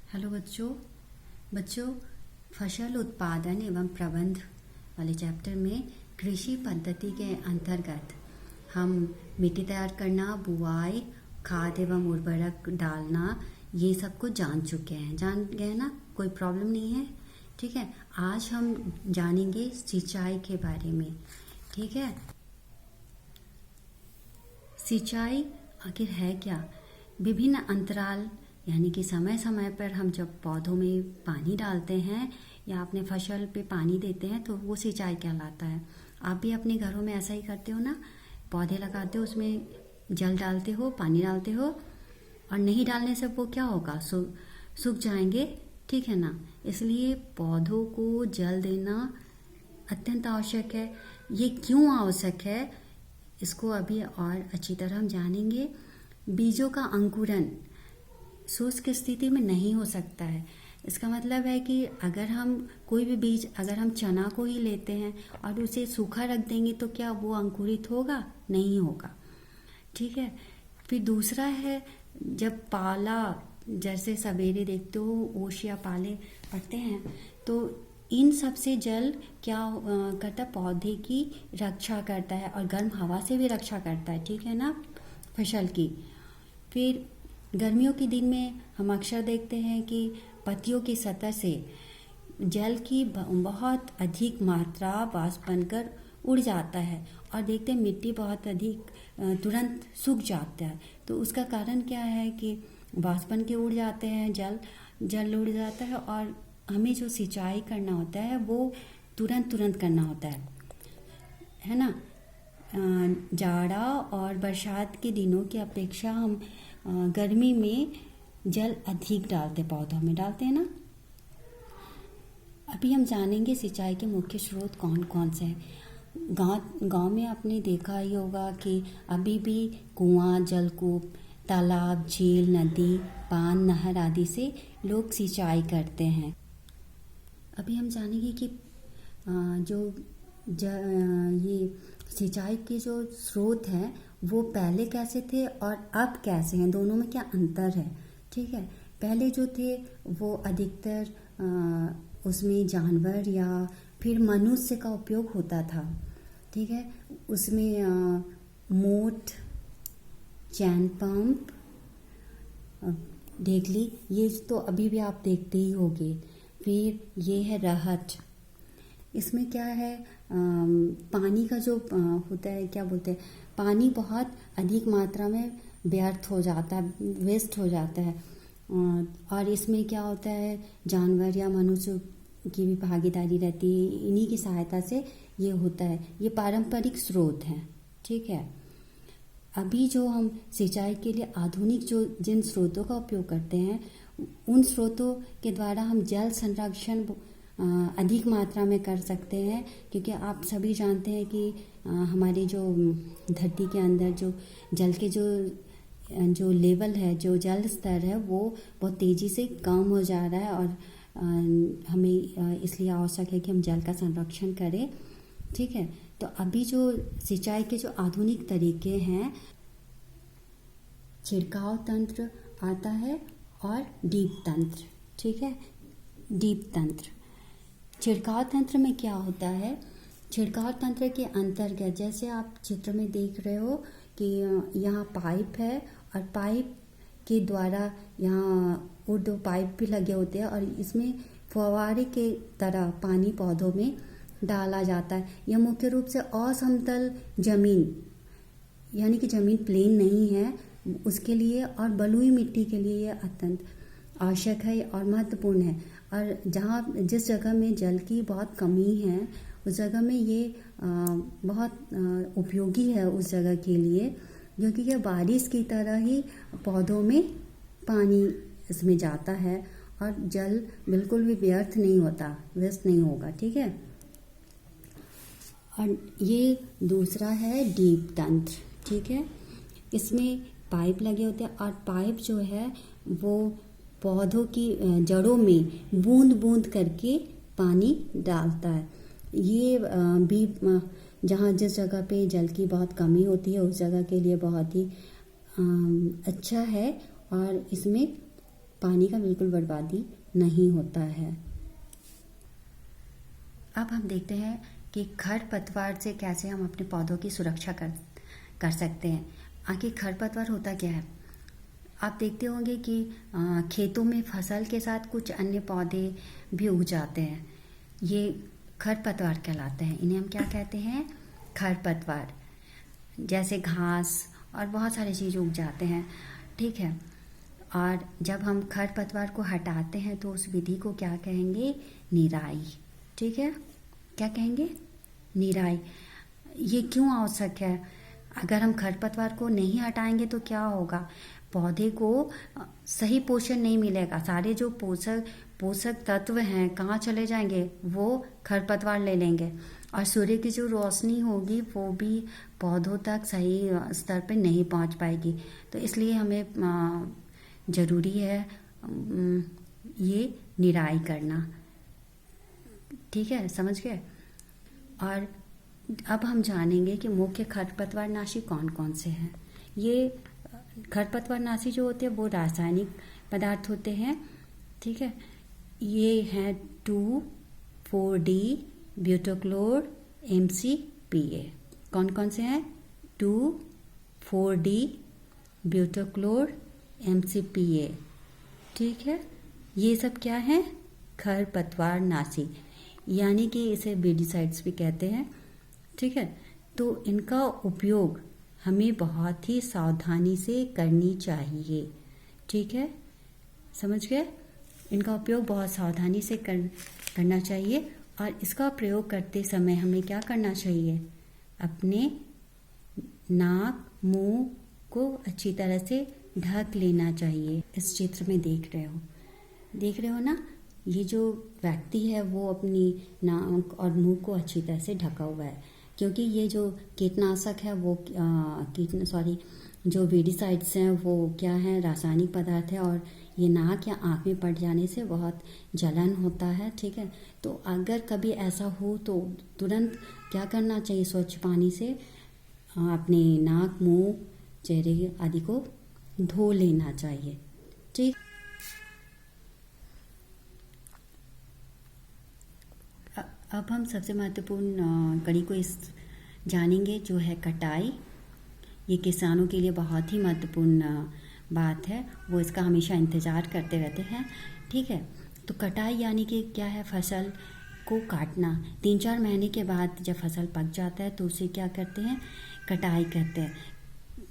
Hello बच्चों। बच्चों, फसल उत्पादन एवं प्रबंध वाले चैप्टर में कृषि पद्धति के अंतर्गत हम मिट्टी तैयार करना, बुआई, खाद एवं उर्वरक डालना, ये सब कुछ जान चुके हैं। जान गए ना? कोई प्रॉब्लम नहीं है? ठीक है। आज हम जानेंगे सिंचाई के बारे में। ठीक है। सिंचाई आखिर है क्या? विभिन्न अंतराल यानी कि समय समय पर हम जब पौधों में पानी डालते हैं या अपने फसल पे पानी देते हैं तो वो सिंचाई कहलाता है। आप भी अपने घरों में ऐसा ही करते हो ना? पौधे लगाते हो, उसमें जल डालते हो, पानी डालते हो, और नहीं डालने से वो क्या होगा? सूख जाएंगे। ठीक है ना? इसलिए पौधों को जल देना अत्यंत आवश्यक है। ये क्यों आवश्यक है, इसको अभी और अच्छी तरह हम जानेंगे। बीजों का अंकुरन शुष्क स्थिति में नहीं हो सकता है। इसका मतलब है कि अगर हम कोई भी बीज, अगर हम चना को ही लेते हैं और उसे सूखा रख देंगे तो क्या वो अंकुरित होगा? नहीं होगा। ठीक है। फिर दूसरा है, जब पाला, जैसे सवेरे देखते हो ओश या पाले पड़ते हैं तो इन सब से जल क्या करता है? पौधे की रक्षा करता है और गर्म हवा से भी रक्षा करता है। ठीक है ना? फसल की। फिर गर्मियों के दिन में हम अक्सर देखते हैं कि पत्तियों की सतह से जल की बहुत अधिक मात्रा वाष्प बनकर उड़ जाता है और देखते हैं मिट्टी बहुत अधिक तुरंत सूख जाता है। तो उसका कारण क्या है कि वाष्प बन के उड़ जाते हैं, जल उड़ जाता है और हमें जो सिंचाई करना होता है वो तुरंत करना होता है ना? जाड़ा और बरसात के दिनों की अपेक्षा हम गर्मी में जल अधिक डालते, पौधों में डालते हैं ना? अभी हम जानेंगे सिंचाई के मुख्य स्रोत कौन कौन से हैं। गांव में आपने देखा ही होगा कि अभी भी कुआं, जलकूप, तालाब, झील, नदी, बांध, नहर आदि से लोग सिंचाई करते हैं। अभी हम जानेंगे कि ये सिंचाई के जो स्रोत हैं वो पहले कैसे थे और अब कैसे हैं, दोनों में क्या अंतर है। ठीक है। पहले जो थे वो अधिकतर उसमें जानवर या फिर मनुष्य का उपयोग होता था। ठीक है। उसमें मोट, चैन पंप, ढेकली, ये तो अभी भी आप देखते ही होंगे। फिर ये है रहट। इसमें क्या है, पानी का जो होता है, क्या बोलते हैं, पानी बहुत अधिक मात्रा में व्यर्थ हो जाता है, वेस्ट हो जाता है। और इसमें क्या होता है, जानवर या मनुष्य की भी भागीदारी रहती है, इन्हीं की सहायता से ये होता है। ये पारंपरिक स्रोत हैं। ठीक है। अभी जो हम सिंचाई के लिए आधुनिक जो जिन स्रोतों का उपयोग करते हैं उन स्रोतों के द्वारा हम जल संरक्षण अधिक मात्रा में कर सकते हैं, क्योंकि आप सभी जानते हैं कि हमारे जो धरती के अंदर जो जल के जो लेवल है, जो जल स्तर है, वो बहुत तेज़ी से कम हो जा रहा है और हमें इसलिए आवश्यक है कि हम जल का संरक्षण करें। ठीक है। तो अभी जो सिंचाई के जो आधुनिक तरीके हैं, छिड़काव तंत्र आता है और डीप तंत्र। ठीक है। डीप तंत्र, छिड़काव तंत्र में क्या होता है? छिड़काव तंत्र के अंतर्गत जैसे आप चित्र में देख रहे हो कि यहाँ पाइप है और पाइप के द्वारा यहाँ वो 2 पाइप भी लगे होते हैं और इसमें फव्वारे के तरह पानी पौधों में डाला जाता है। यह मुख्य रूप से असमतल जमीन, यानी कि जमीन प्लेन नहीं है, उसके लिए और बलुई मिट्टी के लिए यह अत्यंत आवश्यक है और महत्वपूर्ण है। और जिस जगह में जल की बहुत कमी है उस जगह में ये बहुत उपयोगी है उस जगह के लिए, क्योंकि यह बारिश की तरह ही पौधों में पानी इसमें जाता है और जल बिल्कुल भी व्यर्थ नहीं होता, वेस्ट नहीं होगा। ठीक है। और ये दूसरा है डीप तंत्र। ठीक है। इसमें पाइप लगे होते हैं और पाइप जो है वो पौधों की जड़ों में बूंद बूंद करके पानी डालता है। ये भी जहाँ जिस जगह पे जल की बहुत कमी होती है उस जगह के लिए बहुत ही अच्छा है और इसमें पानी का बिल्कुल बर्बादी नहीं होता है। अब हम देखते हैं कि खरपतवार से कैसे हम अपने पौधों की सुरक्षा कर सकते हैं। आखिर खरपतवार होता क्या है? आप देखते होंगे कि खेतों में फसल के साथ कुछ अन्य पौधे भी उग जाते हैं, ये खरपतवार कहलाते हैं। इन्हें हम क्या कहते हैं? खरपतवार। जैसे घास और बहुत सारी चीज़ उग जाते हैं, ठीक है। और जब हम खरपतवार को हटाते हैं तो उस विधि को क्या कहेंगे? निराई, ठीक है। क्या कहेंगे? निराई। ये क्यों आवश्यक है? अगर हम खरपतवार को नहीं हटाएंगे तो क्या होगा? पौधे को सही पोषण नहीं मिलेगा। सारे जो पोषक तत्व हैं कहाँ चले जाएंगे? वो खरपतवार ले लेंगे। और सूर्य की जो रोशनी होगी वो भी पौधों तक सही स्तर पे नहीं पहुंच पाएगी। तो इसलिए हमें ज़रूरी है ये निराई करना, ठीक है, समझ गए। और अब हम जानेंगे कि मुख्य खरपतवारनाशी कौन कौन से हैं। ये खरपतवारनाशी जो होते हैं वो रासायनिक पदार्थ होते हैं, ठीक है। ये हैं 2,4-D ब्यूटाक्लोर MCPA। कौन कौन से हैं? 2,4-D ब्यूटाक्लोर MCPA, ठीक है। ये सब क्या है? खरपतवारनाशी, यानी कि इसे वीडिसाइड्स भी कहते हैं, ठीक है। तो इनका उपयोग हमें बहुत ही सावधानी से करनी चाहिए, ठीक है, समझ गए। इनका उपयोग बहुत सावधानी से करना चाहिए। और इसका प्रयोग करते समय हमें क्या करना चाहिए? अपने नाक मुंह को अच्छी तरह से ढक लेना चाहिए। इस चित्र में देख रहे हो ना, ये जो व्यक्ति है वो अपनी नाक और मुंह को अच्छी तरह से ढका हुआ है, क्योंकि ये जो कीटनाशक है वो जो वीडिसाइड्स हैं वो क्या है? रासायनिक पदार्थ है। और ये नाक या आँख में पड़ जाने से बहुत जलन होता है, ठीक है। तो अगर कभी ऐसा हो तो तुरंत क्या करना चाहिए? स्वच्छ पानी से अपने नाक मुंह चेहरे आदि को धो लेना चाहिए, ठीक। अब हम सबसे महत्वपूर्ण कड़ी को जानेंगे, जो है कटाई। ये किसानों के लिए बहुत ही महत्वपूर्ण बात है, वो इसका हमेशा इंतज़ार करते रहते हैं, ठीक है। तो कटाई यानी कि क्या है? फसल को काटना। 3-4 महीने के बाद जब फसल पक जाता है तो उसे क्या करते हैं? कटाई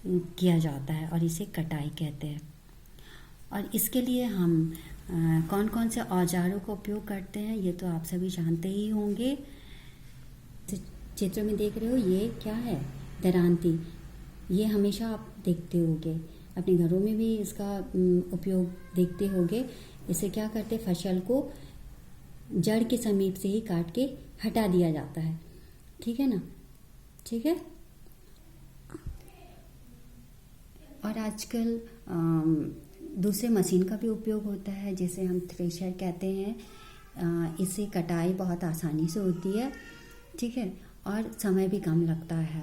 किया जाता है और इसे कटाई कहते हैं। और इसके लिए हम कौन कौन से औजारों का उपयोग करते हैं ये तो आप सभी जानते ही होंगे। चित्र में देख रहे हो, ये क्या है? दरांती। ये हमेशा आप देखते होंगे, अपने घरों में भी इसका उपयोग देखते होंगे। इसे क्या करते? फसल को जड़ के समीप से ही काट के हटा दिया जाता है, ठीक है ना, ठीक है। और आजकल दूसरे मशीन का भी उपयोग होता है, जिसे हम थ्रेशर कहते हैं। इससे कटाई बहुत आसानी से होती है, ठीक है, और समय भी कम लगता है।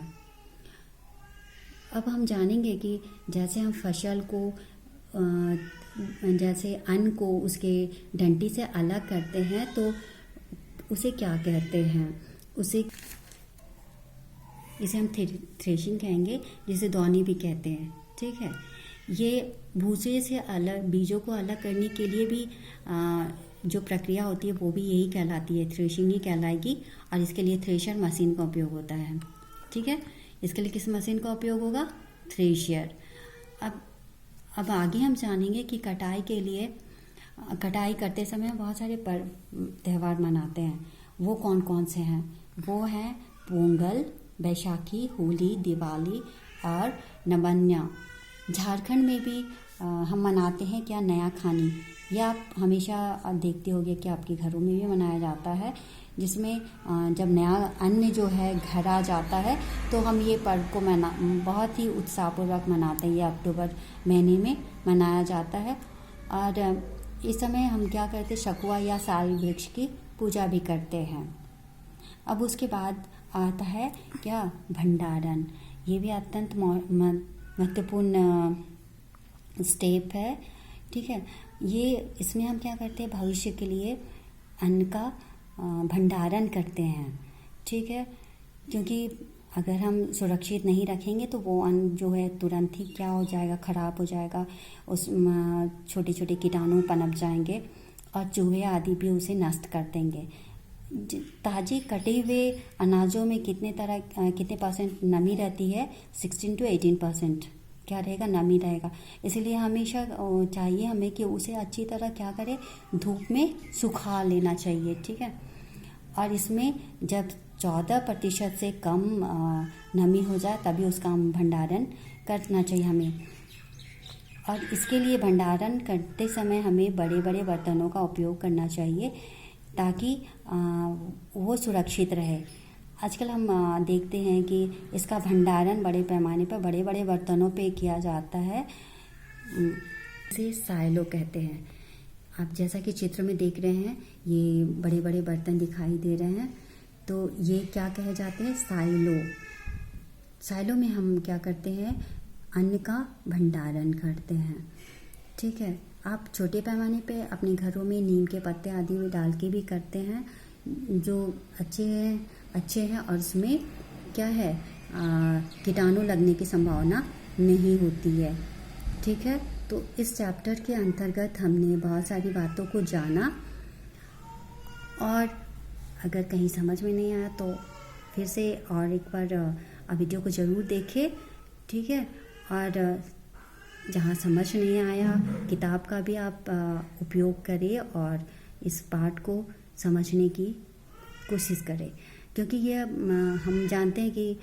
अब हम जानेंगे कि जैसे हम फसल को जैसे अन्न को उसके डंटी से अलग करते हैं तो उसे क्या कहते हैं? इसे हम थ्रेशिंग कहेंगे, जिसे दौनी भी कहते हैं, ठीक है। ये भूसे से अलग, बीजों को अलग करने के लिए भी जो प्रक्रिया होती है वो भी यही कहलाती है, थ्रेशिंग ही कहलाएगी। और इसके लिए थ्रेशर मशीन का उपयोग होता है, ठीक है। इसके लिए किस मशीन का उपयोग होगा? थ्रेशर। अब आगे हम जानेंगे कि कटाई करते समय बहुत सारे त्यौहार मनाते हैं। वो कौन कौन से हैं? वो हैं पोंगल, बैसाखी, होली, दिवाली और नवन्या। झारखंड में भी हम मनाते हैं क्या? नया खानी। यह आप हमेशा देखते होंगे कि आपके घरों में भी मनाया जाता है, जिसमें जब नया अन्न जो है घर आ जाता है तो हम ये पर्व को बहुत ही उत्साहपूर्वक मनाते हैं। ये अक्टूबर महीने में मनाया जाता है। और इस समय हम क्या करते हैं? शकुआ या साल वृक्ष की पूजा भी करते हैं। अब उसके बाद आता है क्या? भंडारण। ये भी अत्यंत महत्वपूर्ण स्टेप है, ठीक है। ये इसमें हम क्या करते हैं, भविष्य के लिए अन्न का भंडारण करते हैं, ठीक है। क्योंकि अगर हम सुरक्षित नहीं रखेंगे तो वो अन्न जो है तुरंत ही क्या हो जाएगा, ख़राब हो जाएगा, उस छोटे छोटे कीटाणु पनप जाएंगे और चूहे आदि भी उसे नष्ट कर देंगे। ताज़े कटे हुए अनाजों में कितने परसेंट नमी रहती है, 16 to 18% क्या रहेगा, नमी रहेगा। इसलिए हमेशा चाहिए हमें कि उसे अच्छी तरह क्या करें, धूप में सुखा लेना चाहिए, ठीक है। और इसमें जब 14% से कम नमी हो जाए तभी उसका हम भंडारण करना चाहिए हमें। और इसके लिए भंडारण करते समय हमें बड़े बड़े बर्तनों का उपयोग करना चाहिए ताकि वो सुरक्षित रहे। आजकल हम देखते हैं कि इसका भंडारण बड़े पैमाने पर बड़े बड़े बर्तनों पे किया जाता है, इसे साइलो कहते हैं। आप जैसा कि चित्र में देख रहे हैं, ये बड़े बड़े बर्तन दिखाई दे रहे हैं, तो ये क्या कहे जाते हैं, साइलो। साइलो में हम क्या करते हैं, अन्न का भंडारण करते हैं, ठीक है। आप छोटे पैमाने पे अपने घरों में नीम के पत्ते आदि में डाल के भी करते हैं, जो अच्छे हैं और उसमें क्या है, कीटाणु लगने की संभावना नहीं होती है, ठीक है। तो इस चैप्टर के अंतर्गत हमने बहुत सारी बातों को जाना, और अगर कहीं समझ में नहीं आया तो फिर से और एक बार वीडियो को ज़रूर देखें, ठीक है। और जहाँ समझ नहीं आया, किताब का भी आप उपयोग करें और इस पाठ को समझने की कोशिश करें, क्योंकि ये हम जानते हैं कि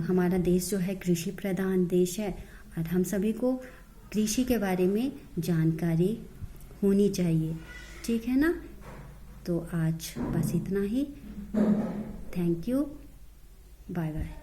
हमारा देश जो है कृषि प्रधान देश है और हम सभी को कृषि के बारे में जानकारी होनी चाहिए, ठीक है ना। तो आज बस इतना ही। Thank you, bye bye.